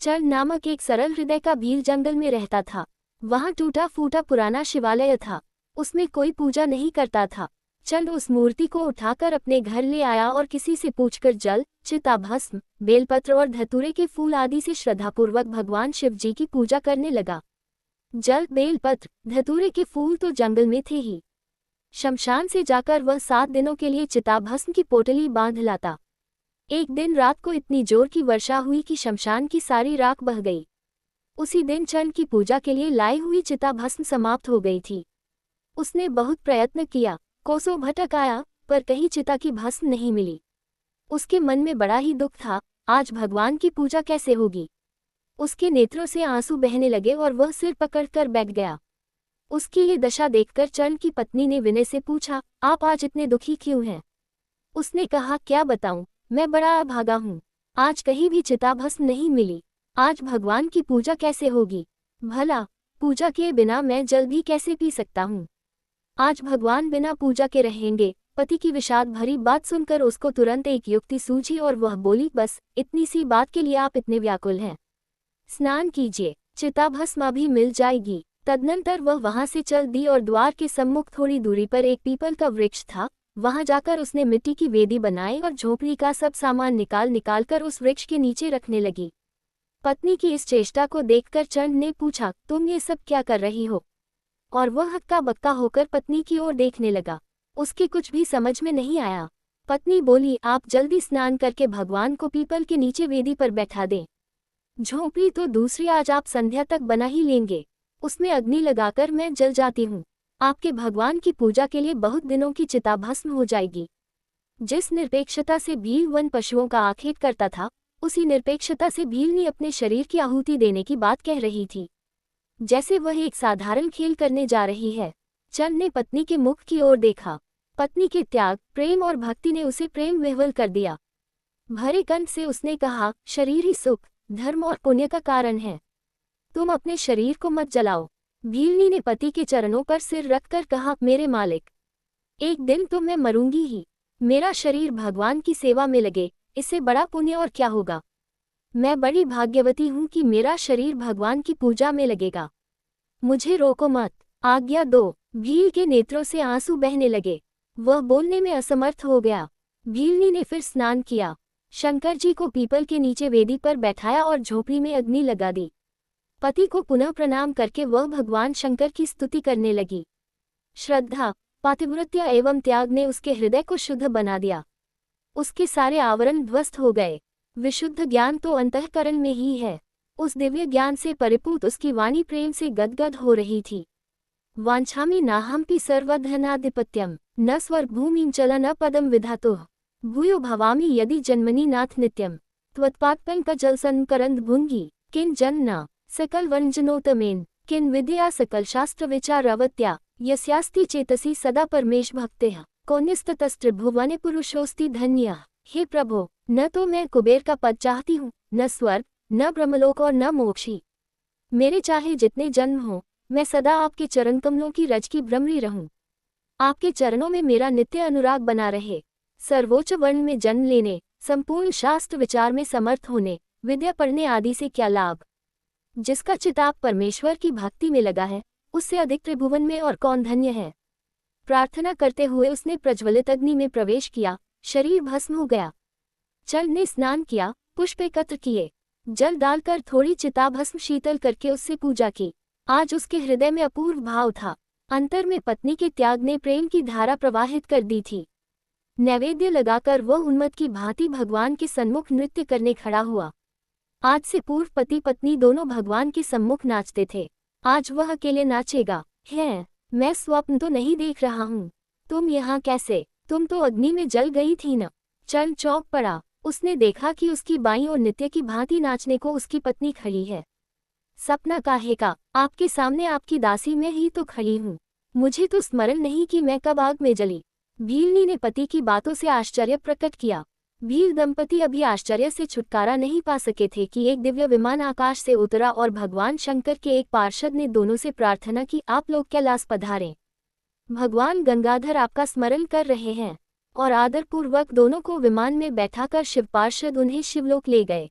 चल नामक एक सरल हृदय का भील जंगल में रहता था। वहाँ टूटा फूटा पुराना शिवालय था। उसमें कोई पूजा नहीं करता था। चल उस मूर्ति को उठाकर अपने घर ले आया और किसी से पूछकर जल, चिताभस्म, बेलपत्र और धतूरे के फूल आदि से श्रद्धापूर्वक भगवान शिव जी की पूजा करने लगा। जल, बेलपत्र, धतूरे के फूल तो जंगल में थे ही। शमशान से जाकर वह 7 दिनों के लिए चिताभस्म की पोटली बांध लाता। एक दिन रात को इतनी जोर की वर्षा हुई कि शमशान की सारी राख बह गई। उसी दिन चंद की पूजा के लिए लाई हुई चिताभस्म समाप्त हो गई थी। उसने बहुत प्रयत्न किया, कोसों भटक आया, पर कहीं चिता की भस्म नहीं मिली। उसके मन में बड़ा ही दुख था, आज भगवान की पूजा कैसे होगी। उसके नेत्रों से आंसू बहने लगे और वह सिर पकड़कर बैठ गया। उसकी ये दशा देखकर चंद की पत्नी ने विनय से पूछा, आप आज इतने दुखी क्यों हैं? उसने कहा, क्या बताऊं, मैं बड़ा अभागा हूँ। आज कहीं भी चिताभस्म नहीं मिली। आज भगवान की पूजा कैसे होगी? भला पूजा किए बिना मैं जल भी कैसे पी सकता हूँ? आज भगवान बिना पूजा के रहेंगे। पति की विषाद भरी बात सुनकर उसको तुरंत एक युक्ति सूझी और वह बोली, बस इतनी सी बात के लिए आप इतने व्याकुल हैं? स्नान कीजिए, चिताभस्म अभी मिल जाएगी। तदनंतर वह वहां से चल दी और द्वार के सम्मुख थोड़ी दूरी पर एक पीपल का वृक्ष था। वहां जाकर उसने मिट्टी की वेदी बनाई और झोपड़ी का सब सामान निकाल कर उस वृक्ष के नीचे रखने लगी। पत्नी की इस चेष्टा को देखकर चंद ने पूछा, तुम ये सब क्या कर रही हो? और वह हक्का बक्का होकर पत्नी की ओर देखने लगा। उसके कुछ भी समझ में नहीं आया। पत्नी बोली, आप जल्दी स्नान करके भगवान को पीपल के नीचे वेदी पर बैठा दें। झोपड़ी तो दूसरी आज आप संध्या तक बना ही लेंगे। उसमें अग्नि लगाकर मैं जल जाती हूँ। आपके भगवान की पूजा के लिए बहुत दिनों की चिताभस्म हो जाएगी। जिस निरपेक्षता से भील वन पशुओं का आखेट करता था, उसी निरपेक्षता से भीलनी अपने शरीर की आहुति देने की बात कह रही थी, जैसे वह एक साधारण खेल करने जा रही है। चंद ने पत्नी के मुख की ओर देखा। पत्नी के त्याग, प्रेम और भक्ति ने उसे प्रेम विह्वल कर दिया। भरे कंठ से उसने कहा, शरीर ही सुख, धर्म और पुण्य का कारण है। तुम अपने शरीर को मत जलाओ। भीलनी ने पति के चरणों पर सिर रखकर कहा, मेरे मालिक, एक दिन तो मैं मरूंगी ही। मेरा शरीर भगवान की सेवा में लगे, इससे बड़ा पुण्य और क्या होगा। मैं बड़ी भाग्यवती हूँ कि मेरा शरीर भगवान की पूजा में लगेगा। मुझे रोको मत, आज्ञा दो। भील के नेत्रों से आंसू बहने लगे। वह बोलने में असमर्थ हो गया। भीलनी ने फिर स्नान किया, शंकर जी को पीपल के नीचे वेदी पर बैठाया और झोपड़ी में अग्नि लगा दी। पति को पुनः प्रणाम करके वह भगवान शंकर की स्तुति करने लगी। श्रद्धा, पातिव्रत्य एवं त्याग ने उसके हृदय को शुद्ध बना दिया। उसके सारे आवरण ध्वस्त हो गए। विशुद्ध ज्ञान तो अंतःकरण में ही है। उस दिव्य ज्ञान से परिपूत उसकी वाणी प्रेम से गदगद हो रही थी। वाञ्छामि नाहम्पि सर्वधनाधिपत्यम, न स्वर्गभूमिं च न पदम विधातुः, भूयो भवामि यदि जन्मनि नाथ नित्यम, त्वत्पादपङ्कजलसंकरन्द भुङ्गी, किं जन्म सकल वंजनोतमेन, किन विद्या सकल शास्त्र विचारवत्या, यस्यास्ति चेतसि सदा परमेश भक्तेः, कौन्यस्ततस्त्रिभुवने पुरुषोस्ति धन्यः। हे प्रभो, न तो मैं कुबेर का पद चाहती हूँ, न स्वर्ग, न ब्रह्मलोक और न मोक्ष। मेरे चाहे जितने जन्म हो, मैं सदा आपके चरण कमलों की रज की भ्रमरी रहूं। आपके चरणों में मेरा नित्य अनुराग बना रहे। सर्वोच्च वर्ण में जन्म लेने, संपूर्ण शास्त्र विचार में समर्थ होने, विद्या पढ़ने आदि से क्या लाभ। जिसका चिताप परमेश्वर की भक्ति में लगा है, उससे अधिक त्रिभुवन में और कौन धन्य है। प्रार्थना करते हुए उसने प्रज्वलित अग्नि में प्रवेश किया। शरीर भस्म हो गया। चंद ने स्नान किया, पुष्प एकत्र किए, जल डालकर थोड़ी चिताभस्म शीतल करके उससे पूजा की। आज उसके हृदय में अपूर्व भाव था। अंतर में पत्नी के त्याग ने प्रेम की धारा प्रवाहित कर दी थी। नैवेद्य लगाकर वह उन्मत्त की भांति भगवान के सम्मुख नृत्य करने खड़ा हुआ। आज से पूर्व पति पत्नी दोनों भगवान के सम्मुख नाचते थे। आज वह अकेले नाचेगा। है, मैं स्वप्न तो नहीं देख रहा हूँ। तुम यहाँ कैसे? तुम तो अग्नि में जल गई थी न। चंद चौंक पड़ा। उसने देखा कि उसकी बाईं ओर नित्य की भांति नाचने को उसकी पत्नी खड़ी है। सपना काहे का, आपके सामने आपकी दासी में ही तो खड़ी हूँ। मुझे तो स्मरण नहीं कि मैं कब आग में जली। भीलनी ने पति की बातों से आश्चर्य प्रकट किया। भील दंपति अभी आश्चर्य से छुटकारा नहीं पा सके थे कि एक दिव्य विमान आकाश से उतरा और भगवान शंकर के एक पार्षद ने दोनों से प्रार्थना की, आप लोग कैलाश पधारें। भगवान गंगाधर आपका स्मरण कर रहे हैं। और आदरपूर्वक दोनों को विमान में बैठाकर शिव पार्षद उन्हें शिवलोक ले गए।